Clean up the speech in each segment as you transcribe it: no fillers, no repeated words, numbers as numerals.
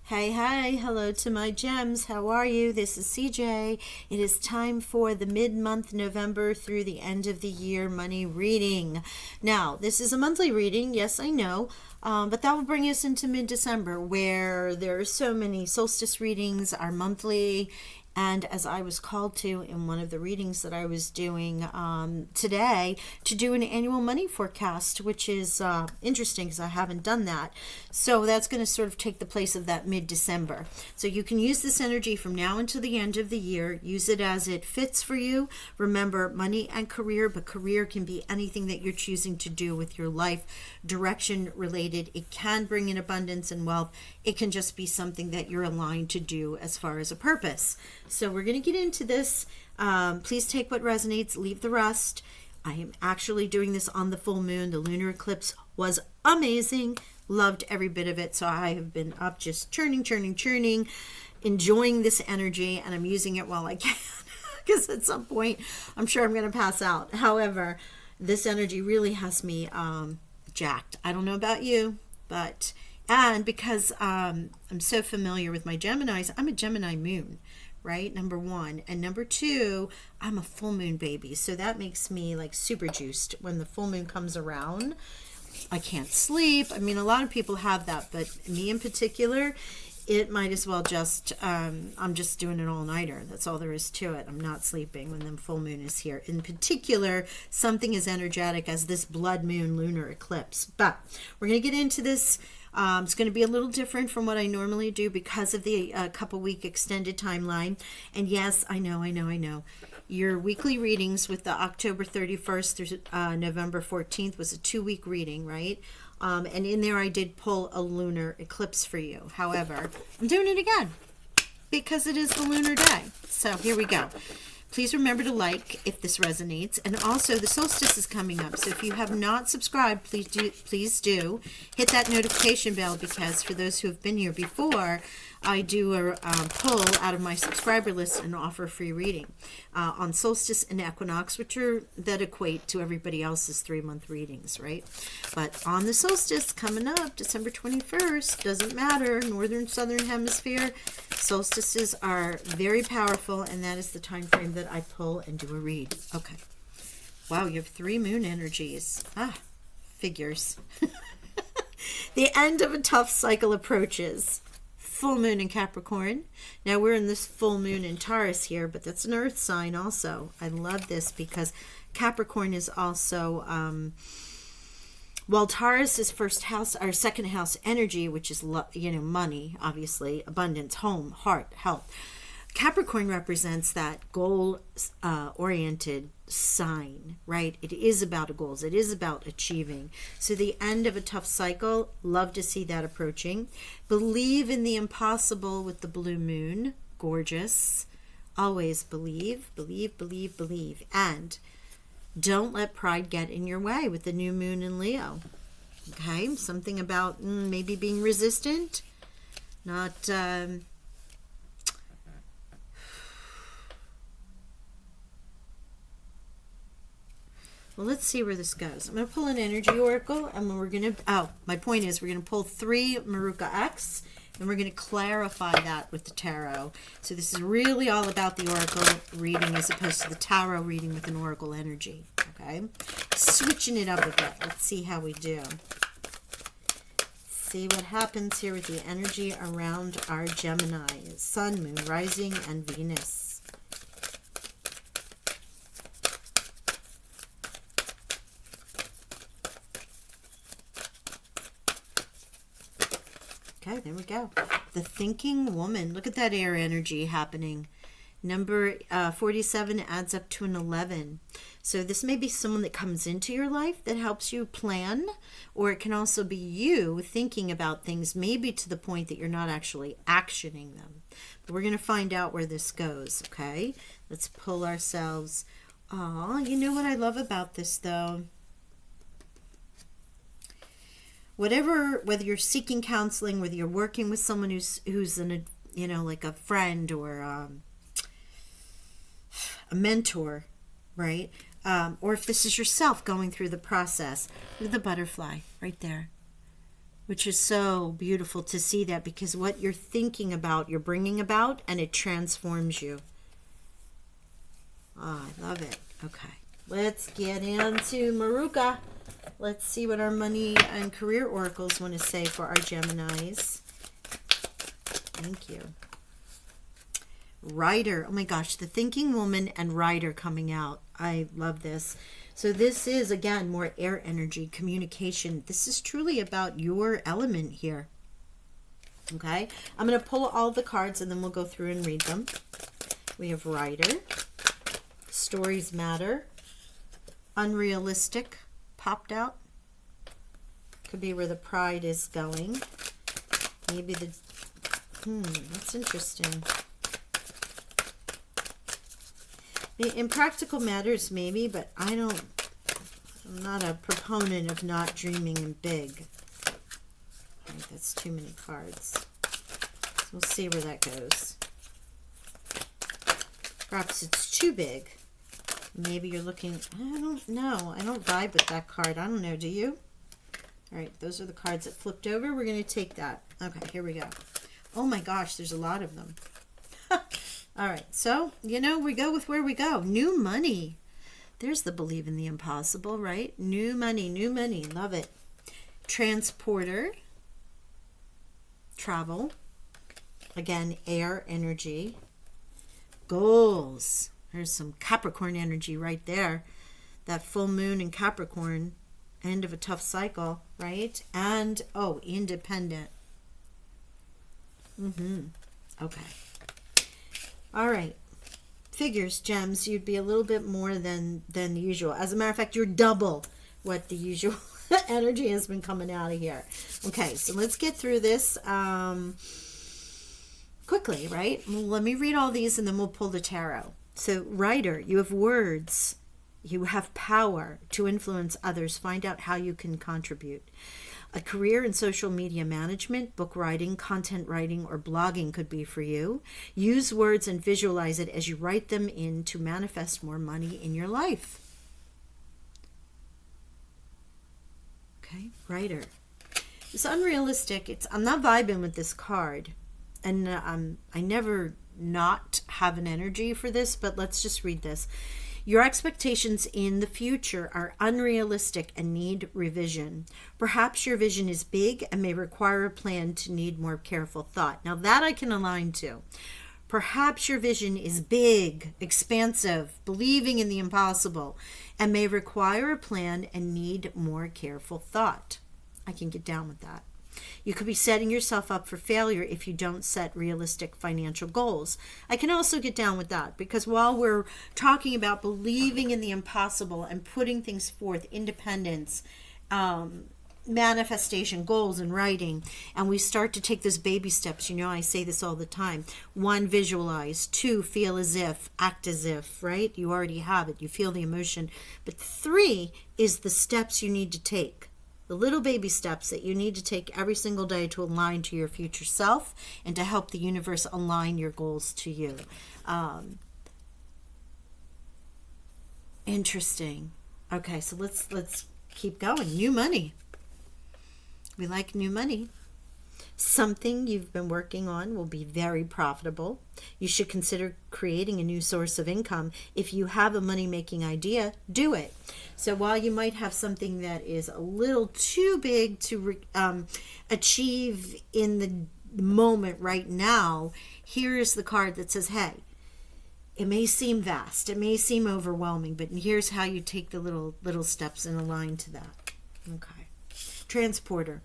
Hey, hey, hello to my gems. How are you? This is CJ. It is time for the mid-month November through the end of the year money reading. Now, this is a monthly reading, yes, I know, but that will bring us into mid-December where there are so many solstice readings are monthly. And as I was called to in one of the readings that I was doing today, to do an annual money forecast, which is interesting because I haven't done that. So that's going to sort of take the place of that mid-December. So you can use this energy from now until the end of the year. Use it as it fits for you. Remember, money and career, but career can be anything that you're choosing to do with your life, direction related. It can bring in abundance and wealth. It can just be something that you're aligned to do as far as a purpose. So we're going to get into this. Please take what resonates, leave the rest. I am actually doing this on the full moon. The lunar eclipse was amazing. Loved every bit of it. So I have been up just churning, enjoying this energy, and I'm using it while I can because at some point I'm sure I'm going to pass out. However, this energy really has me jacked. I don't know about you, but and because I'm so familiar with my Geminis, I'm a Gemini moon, right? Number one. And number two, I'm a full moon baby. So that makes me like super juiced when the full moon comes around. I can't sleep. I mean, a lot of people have that, but me in particular, it might as well just, I'm just doing an all-nighter. That's all there is to it. I'm not sleeping when the full moon is here. In particular, something as energetic as this blood moon lunar eclipse. But we're going to get into this. It's going to be a little different from what I normally do because of the couple week extended timeline. And yes, I know. Your weekly readings with the October 31st through November 14th was a 2-week reading, right? And in there I did pull a lunar eclipse for you. However, I'm doing it again because it is the lunar day. So here we go. Please remember to like if this resonates. And also the solstice is coming up. So if you have not subscribed, please do. Hit that notification bell because for those who have been here before, I do a pull out of my subscriber list and offer a free reading on solstice and equinox, which are that equate to everybody else's 3-month readings, right? But on the solstice coming up, December 21st, doesn't matter, northern, southern hemisphere, solstices are very powerful, and that is the time frame that I pull and do a read. Okay. Wow, you have 3 moon energies. Figures. The end of a tough cycle approaches. Full moon in Capricorn. Now we're in this full moon in Taurus here, but that's an earth sign also. I love this because Capricorn is also, while Taurus is first house or second house energy, which is, money, obviously, abundance, home, heart, health. Capricorn represents that goal-oriented sign, right? It is about goals. It is about achieving. So the end of a tough cycle, love to see that approaching. Believe in the impossible with the blue moon. Gorgeous. Always believe. And don't let pride get in your way with the new moon in Leo. Okay? Something about maybe being resistant. Not... Well, let's see where this goes. I'm going to pull an energy oracle, and we're going to, my point is we're going to pull 3 Maruka X, and we're going to clarify that with the tarot. So this is really all about the oracle reading as opposed to the tarot reading with an oracle energy, okay? Switching it up a bit. Let's see how we do. See what happens here with the energy around our Gemini. Sun, Moon, Rising, and Venus. Okay, there we go. The thinking woman. Look at that air energy happening. Number 47 adds up to an 11. So this may be someone that comes into your life that helps you plan, or it can also be you thinking about things maybe to the point that you're not actually actioning them. But we're going to find out where this goes, okay? Let's pull ourselves. You know what I love about this, though? Whether you're seeking counseling, whether you're working with someone who's like a friend or a mentor, right? Or if this is yourself going through the process, with the butterfly right there. which is so beautiful to see that, because what you're thinking about, you're bringing about, and it transforms you. Oh, I love it. Okay, let's get into Maruka. Let's see what our money and career oracles want to say for our Geminis. Thank you. Rider. Oh my gosh, the thinking woman and rider coming out. I love this. So this is, again, more air energy, communication. This is truly about your element here. Okay, I'm going to pull all the cards and then we'll go through and read them. We have rider, stories matter, unrealistic popped out. Could be where the pride is going. Maybe the, that's interesting. In practical matters, maybe, but I'm not a proponent of not dreaming and big. I think that's too many cards. So we'll see where that goes. Perhaps it's too big. Maybe you're looking, I don't know. I don't vibe with that card. I don't know. Do you? All right, those are the cards that flipped over. We're going to take that. Okay, here we go. Oh my gosh, there's a lot of them. All right, so, we go with where we go. New money. There's the believe in the impossible, right? New money, love it. Transporter. Travel. Again, air energy. Goals. There's some Capricorn energy right there. That full moon in Capricorn. End of a tough cycle, right? And, independent. Okay. All right. Figures, gems, you'd be a little bit more than usual. As a matter of fact, you're double what the usual energy has been coming out of here. Okay, so let's get through this quickly, right? Well, let me read all these and then we'll pull the tarot. So, Rider, you have words. You have power to influence others. Find out how you can contribute. A career in social media management, book writing, content writing, or blogging could be for you. Use words and visualize it as you write them in to manifest more money in your life. Okay, Rider. It's unrealistic. I'm not vibing with this card. And I never not have an energy for this, but let's just read this. Your expectations in the future are unrealistic and need revision. Perhaps your vision is big and may require a plan to need more careful thought. Now that I can align to. Perhaps your vision is big, expansive, believing in the impossible, and may require a plan and need more careful thought. I can get down with that. You could be setting yourself up for failure if you don't set realistic financial goals. I can also get down with that, because while we're talking about believing in the impossible and putting things forth, independence, manifestation, goals, and writing, and we start to take those baby steps, I say this all the time. 1, visualize. 2, feel as if, act as if, right? You already have it. You feel the emotion. But 3 is the steps you need to take. The little baby steps that you need to take every single day to align to your future self and to help the universe align your goals to you. Interesting. Okay, so let's keep going. New money. We like new money. Something you've been working on will be very profitable. You should consider creating a new source of income. If you have a money-making idea, do it. So while you might have something that is a little too big to achieve in the moment right now, here's the card that says, hey, it may seem vast, it may seem overwhelming, but here's how you take the little steps and align to that. Okay. Transporter.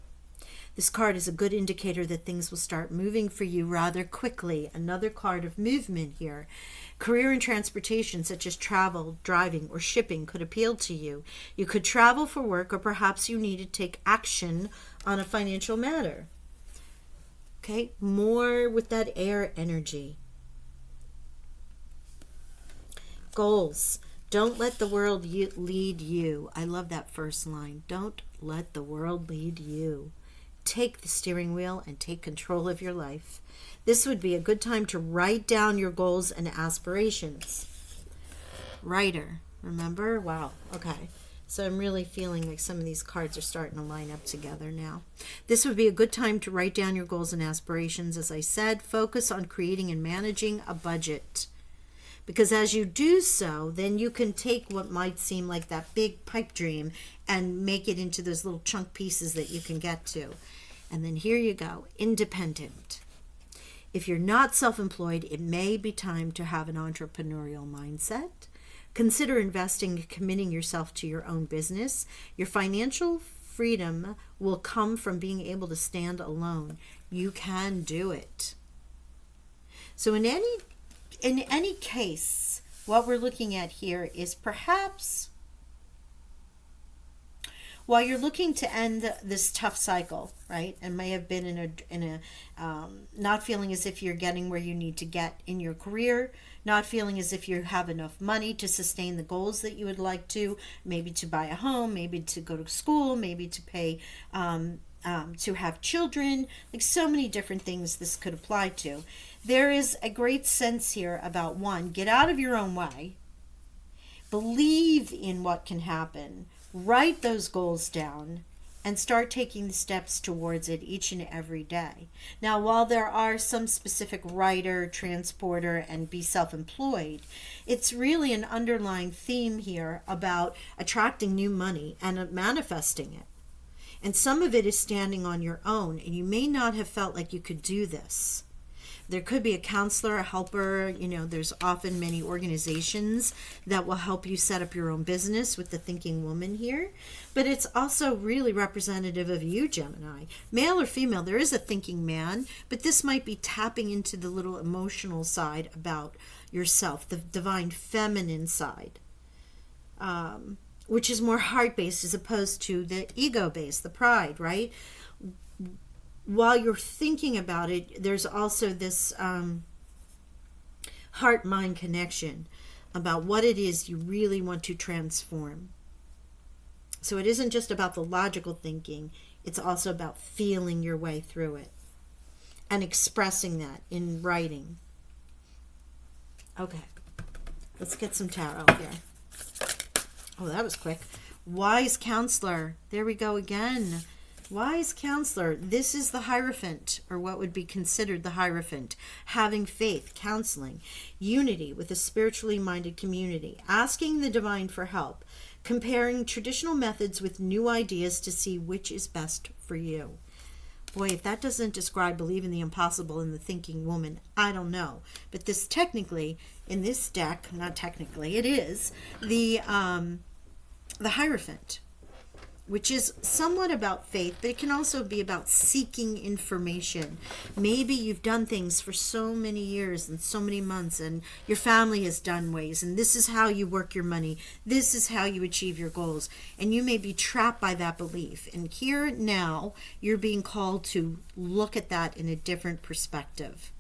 This card is a good indicator that things will start moving for you rather quickly. Another card of movement here. Career in transportation, such as travel, driving, or shipping, could appeal to you. You could travel for work, or perhaps you need to take action on a financial matter. Okay, more with that air energy. Goals. Don't let the world lead you. I love that first line. Don't let the world lead you. Take the steering wheel and take control of your life. This would be a good time to write down your goals and aspirations. Writer, remember? Wow. Okay. So I'm really feeling like some of these cards are starting to line up together now. This would be a good time to write down your goals and aspirations. As I said, focus on creating and managing a budget. Because as you do so, then you can take what might seem like that big pipe dream and make it into those little chunk pieces that you can get to. And then here you go, independent. If you're not self-employed, it may be time to have an entrepreneurial mindset. Consider investing and committing yourself to your own business. Your financial freedom will come from being able to stand alone. You can do it. So in any case, what we're looking at here is perhaps while you're looking to end this tough cycle, right, and may have been in a not feeling as if you're getting where you need to get in your career, not feeling as if you have enough money to sustain the goals that you would like to, maybe to buy a home, maybe to go to school, maybe to pay to have children, like so many different things this could apply to. There is a great sense here about, one, get out of your own way, believe in what can happen, write those goals down, and start taking the steps towards it each and every day. Now, while there are some specific writer, transporter, and be self-employed, it's really an underlying theme here about attracting new money and manifesting it. And some of it is standing on your own, and you may not have felt like you could do this. There could be a counselor, a helper. There's often many organizations that will help you set up your own business with the thinking woman here. But it's also really representative of you, Gemini. Male or female, there is a thinking man, but this might be tapping into the little emotional side about yourself, the divine feminine side, which is more heart-based as opposed to the ego-based, the pride, right? While you're thinking about it, there's also this heart-mind connection about what it is you really want to transform. So it isn't just about the logical thinking, it's also about feeling your way through it and expressing that in writing. Okay, let's get some tarot here. Oh, that was quick. Wise counselor. There we go again. Wise counselor. This is the Hierophant, or what would be considered the Hierophant. Having faith, counseling, unity with a spiritually minded community, asking the divine for help, comparing traditional methods with new ideas to see which is best for you. Boy, if that doesn't describe believing the impossible in the thinking woman, I don't know. But this technically, in this deck, not technically, it is the Hierophant, which is somewhat about faith, but it can also be about seeking information. Maybe you've done things for so many years and so many months, and your family has done ways, and this is how you work your money. This is how you achieve your goals. And you may be trapped by that belief. And here now, you're being called to look at that in a different perspective.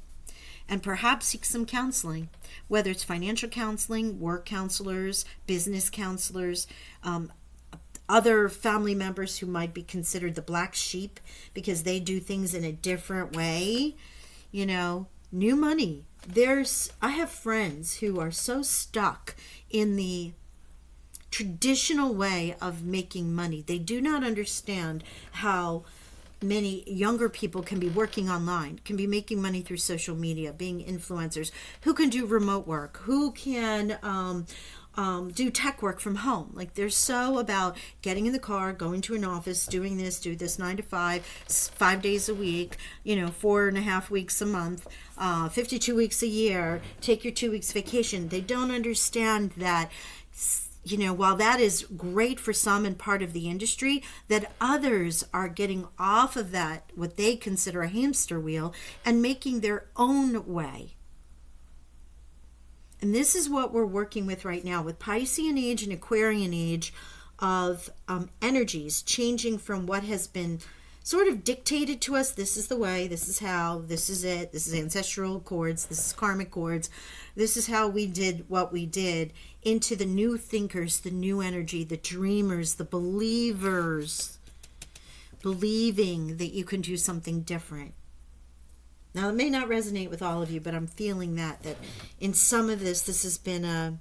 And perhaps seek some counseling, whether it's financial counseling, work counselors, business counselors, other family members who might be considered the black sheep because they do things in a different way. New money. I have friends who are so stuck in the traditional way of making money. They do not understand how many younger people can be working online, can be making money through social media, being influencers, who can do remote work, who can do tech work from home. Like, they're so about getting in the car, going to an office, do this 9 to 5, 5 days a week, 4.5 weeks a month, 52 weeks a year, take your 2 weeks vacation. They don't understand that, while that is great for some and part of the industry, that others are getting off of that, what they consider a hamster wheel, and making their own way. And this is what we're working with right now with Piscean age and Aquarian age of energies changing from what has been sort of dictated to us. This is the way, this is how, this is it, this is ancestral cords, this is karmic cords, this is how we did what we did, into the new thinkers, the new energy, the dreamers, the believers, believing that you can do something different. Now, it may not resonate with all of you, but I'm feeling that in some of this has been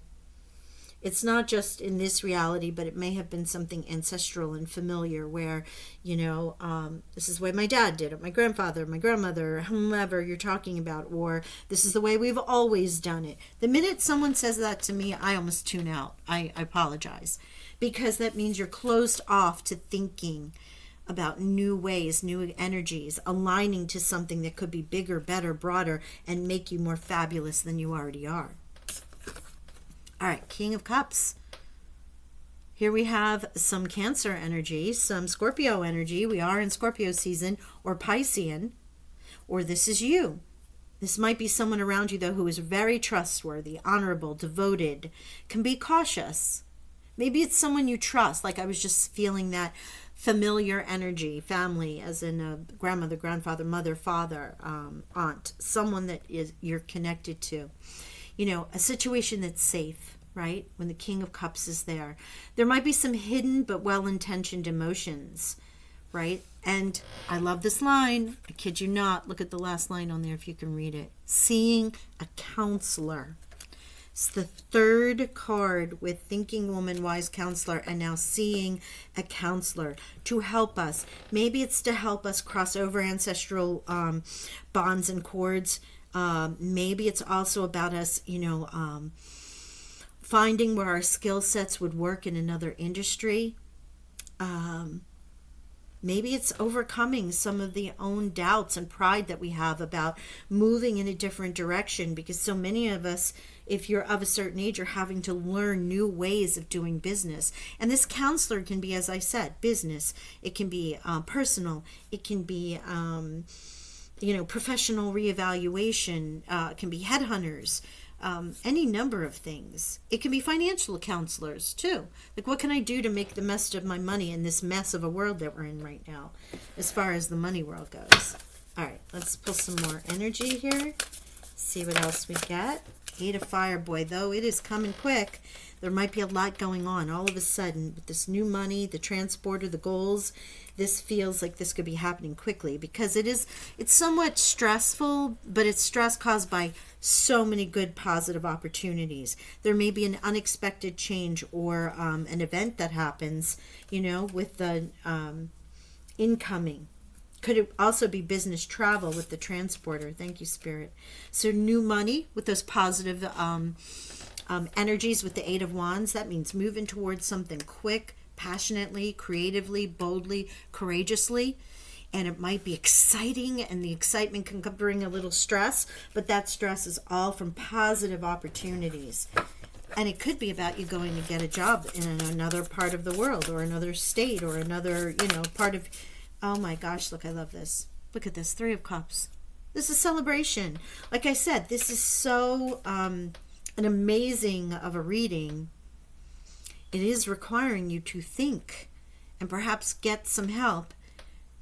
It's not just in this reality, but it may have been something ancestral and familiar where, this is the way my dad did it, my grandfather, my grandmother, whomever you're talking about, or this is the way we've always done it. The minute someone says that to me, I almost tune out. I apologize, because that means you're closed off to thinking about new ways, new energies, aligning to something that could be bigger, better, broader, and make you more fabulous than you already are. All right, King of Cups. Here we have some Cancer energy, some Scorpio energy. We are in Scorpio season, or Piscean, or this is you. This might be someone around you, though, who is very trustworthy, honorable, devoted, can be cautious. Maybe it's someone you trust, like I was just feeling that familiar energy, family, as in a grandmother, grandfather, mother, father, aunt, someone that you're connected to. A situation that's safe, right? When the King of Cups is there. There might be some hidden but well-intentioned emotions, right? And I love this line. I kid you not. Look at the last line on there if you can read it. Seeing a counselor. It's the third card with Thinking Woman, Wise Counselor, and now Seeing a Counselor to help us. Maybe it's to help us cross over ancestral bonds and cords. Maybe it's also about us, finding where our skill sets would work in another industry. Maybe it's overcoming some of the own doubts and pride that we have about moving in a different direction, because so many of us, if you're of a certain age, are having to learn new ways of doing business. And this counselor can be, as I said, business. It can be personal. It can be professional reevaluation, it can be headhunters, any number of things. It can be financial counselors too. Like, what can I do to make the best of my money in this mess of a world that we're in right now, as far as the money world goes? All right, let's pull some more energy here. See what else we get. 8 of Fire, boy, though it is coming quick. There might be a lot going on all of a sudden with this new money, the transporter, the goals. This feels like this could be happening quickly, because it's somewhat stressful, but it's stress caused by so many good positive opportunities. There may be an unexpected change or an event that happens, with the incoming. Could it also be business travel with the transporter? Thank you, Spirit. So new money with those positive energies with the 8 of Wands. That means moving towards something quick, passionately, creatively, boldly, courageously. And it might be exciting, and the excitement can bring a little stress, but that stress is all from positive opportunities. And it could be about you going to get a job in another part of the world, or another state, or another, part of... Oh my gosh, look, I love this. Look at this, 3 of Cups. This is celebration. Like I said, this is so an amazing of a reading. It is requiring you to think and perhaps get some help,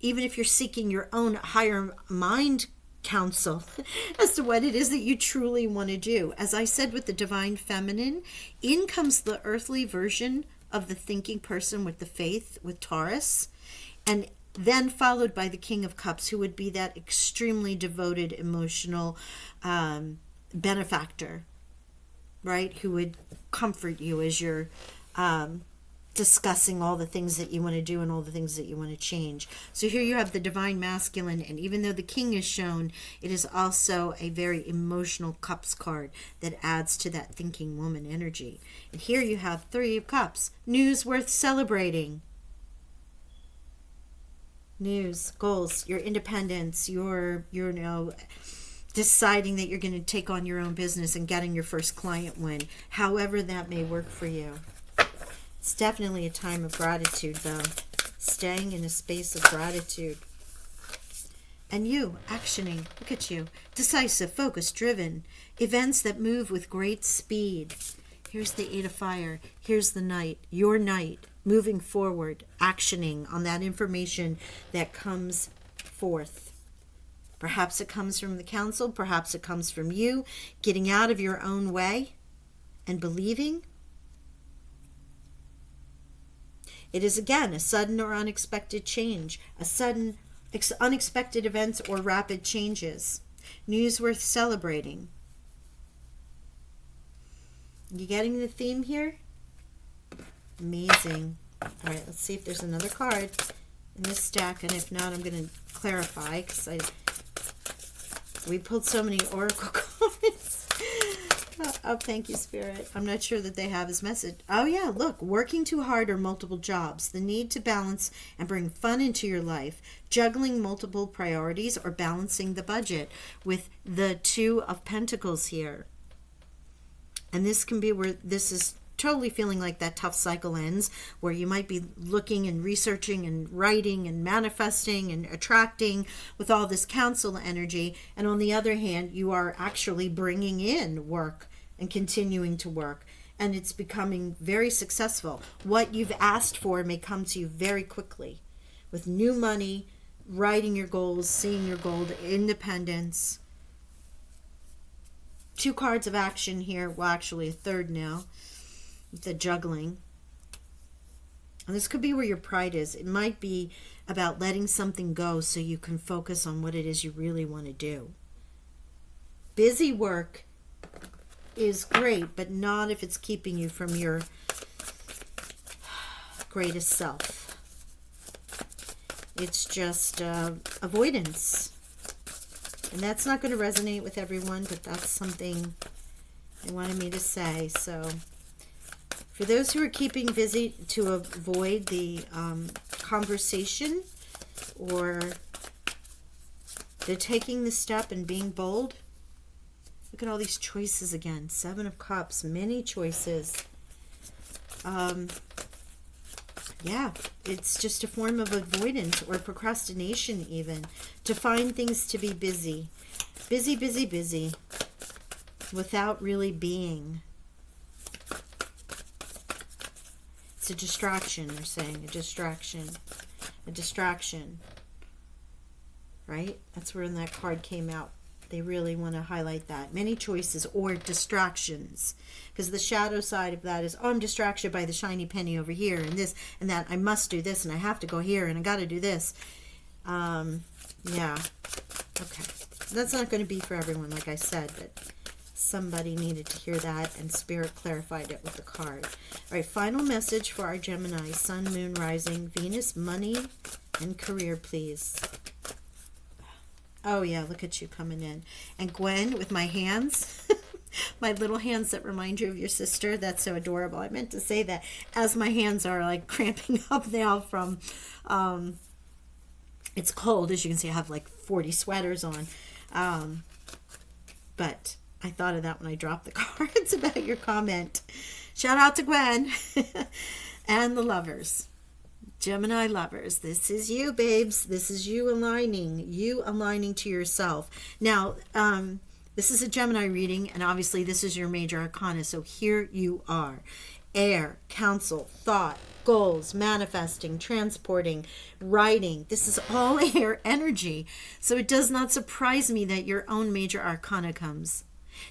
even if you're seeking your own higher mind counsel as to what it is that you truly want to do. As I said with the Divine Feminine, in comes the earthly version of the thinking person with the faith, with Taurus, and then followed by the King of Cups, who would be that extremely devoted, emotional benefactor, right? Who would comfort you as you're discussing all the things that you want to do and all the things that you want to change. So here you have the Divine Masculine, and even though the King is shown, it is also a very emotional Cups card that adds to that thinking woman energy. And here you have 3 of Cups, news worth celebrating. News, goals, your independence, your deciding that you're going to take on your own business and getting your first client win, however that may work for you. It's definitely a time of gratitude, though. Staying in a space of gratitude. And you, actioning, look at you. Decisive, focused, driven. Events that move with great speed. Here's the 8 of Fire. Here's the Knight. Your Knight. Moving forward, actioning on that information that comes forth. Perhaps it comes from the council, perhaps it comes from you, getting out of your own way and believing. It is again a sudden or unexpected change, a sudden unexpected events or rapid changes. News worth celebrating. You getting the theme here? Amazing. All right, let's see if there's another card in this stack, and if not, I'm going to clarify because we pulled so many oracle cards. Oh, thank you, Spirit. I'm not sure that they have his message. Oh, yeah, look, working too hard or multiple jobs, the need to balance and bring fun into your life, juggling multiple priorities, or balancing the budget with the Two of Pentacles here. And this can be where this is totally feeling like that tough cycle ends, where you might be looking and researching and writing and manifesting and attracting with all this council energy, and on the other hand you are actually bringing in work and continuing to work, and it's becoming very successful. What you've asked for may come to you very quickly with new money, writing your goals, seeing your goal, independence. Two cards of action here, well actually a third now, with the juggling. And this could be where your pride is. It might be about letting something go so you can focus on what it is you really want to do. Busy work is great, but not if it's keeping you from your greatest self. It's just avoidance. And that's not going to resonate with everyone, but that's something they wanted me to say. So for those who are keeping busy to avoid the conversation, or they're taking the step and being bold, look at all these choices again. Seven of Cups, many choices. Yeah, it's just a form of avoidance or procrastination even, to find things to be busy. Busy, busy, busy, without really being. It's a distraction, they're saying. A distraction. A distraction. Right? That's where that card came out. They really want to highlight that. Many choices or distractions. Because the shadow side of that is, oh, I'm distracted by the shiny penny over here and this and that. I must do this and I have to go here and I got to do this. Yeah. Okay. That's not going to be for everyone, like I said, but somebody needed to hear that, and Spirit clarified it with the card. All right, final message for our Gemini. Sun, Moon, Rising, Venus, money, and career, please. Oh, yeah, look at you coming in. And Gwen, with my hands, my little hands that remind you of your sister. That's so adorable. I meant to say that as my hands are like cramping up now from, it's cold. As you can see, I have like 40 sweaters on. But I thought of that when I dropped the cards about your comment. Shout out to Gwen and the lovers. Gemini lovers, this is you, babes. This is you aligning to yourself. Now, this is a Gemini reading, and obviously this is your major arcana, so here you are. Air, counsel, thought, goals, manifesting, transporting, writing. This is all air energy, so it does not surprise me that your own major arcana comes.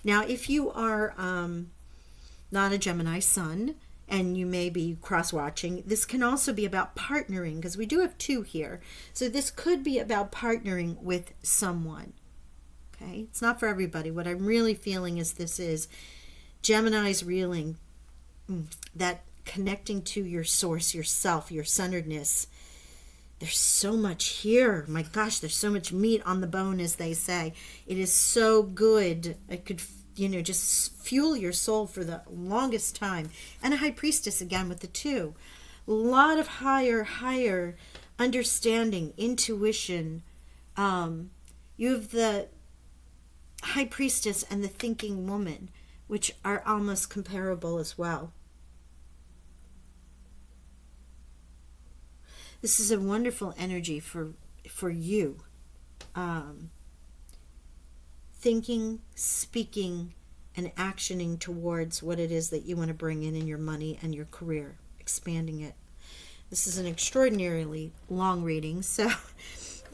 Now, if you are not a Gemini sun, and you may be cross-watching, this can also be about partnering, because we do have two here. So this could be about partnering with someone. Okay? It's not for everybody. What I'm really feeling is this is Gemini's reeling, that connecting to your source, yourself, your centeredness. There's so much here. My gosh, there's so much meat on the bone, as they say. It is so good. It could, just fuel your soul for the longest time. And a High Priestess again with the two. A lot of higher understanding, intuition. You have the High Priestess and the Thinking Woman, which are almost comparable as well. This is a wonderful energy for you. Thinking, speaking, and actioning towards what it is that you want to bring in your money and your career, expanding it. This is an extraordinarily long reading, so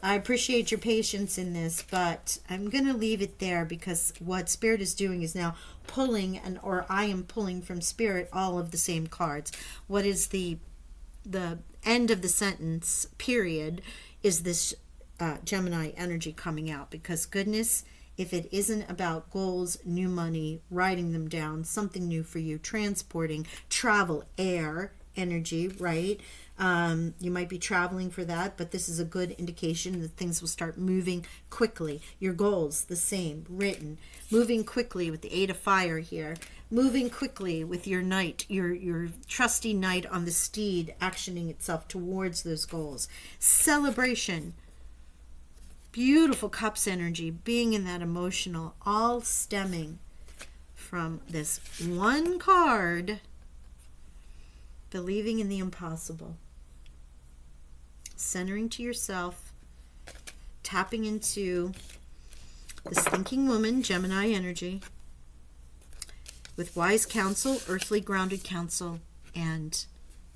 I appreciate your patience in this, but I'm going to leave it there because what Spirit is doing is now pulling, or I am pulling from Spirit all of the same cards. What is the end of the sentence, period, is this Gemini energy coming out, because goodness, if it isn't about goals, new money, writing them down, something new for you, transporting, travel, air, energy, right? You might be traveling for that, but this is a good indication that things will start moving quickly. Your goals, the same, written. Moving quickly with the 8 of fire here. Moving quickly with your knight, your trusty knight on the steed, actioning itself towards those goals. Celebration. Beautiful cups energy, being in that emotional, all stemming from this one card, believing in the impossible. Centering to yourself, tapping into this thinking woman, Gemini energy, with wise counsel, earthly grounded counsel, and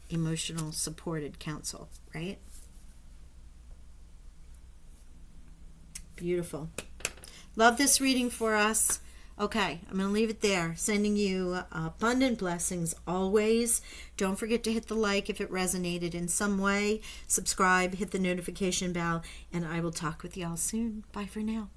emotional supported counsel, right? Beautiful. Love this reading for us. Okay, I'm going to leave it there. Sending you abundant blessings always. Don't forget to hit the like if it resonated in some way. Subscribe, hit the notification bell, and I will talk with y'all soon. Bye for now.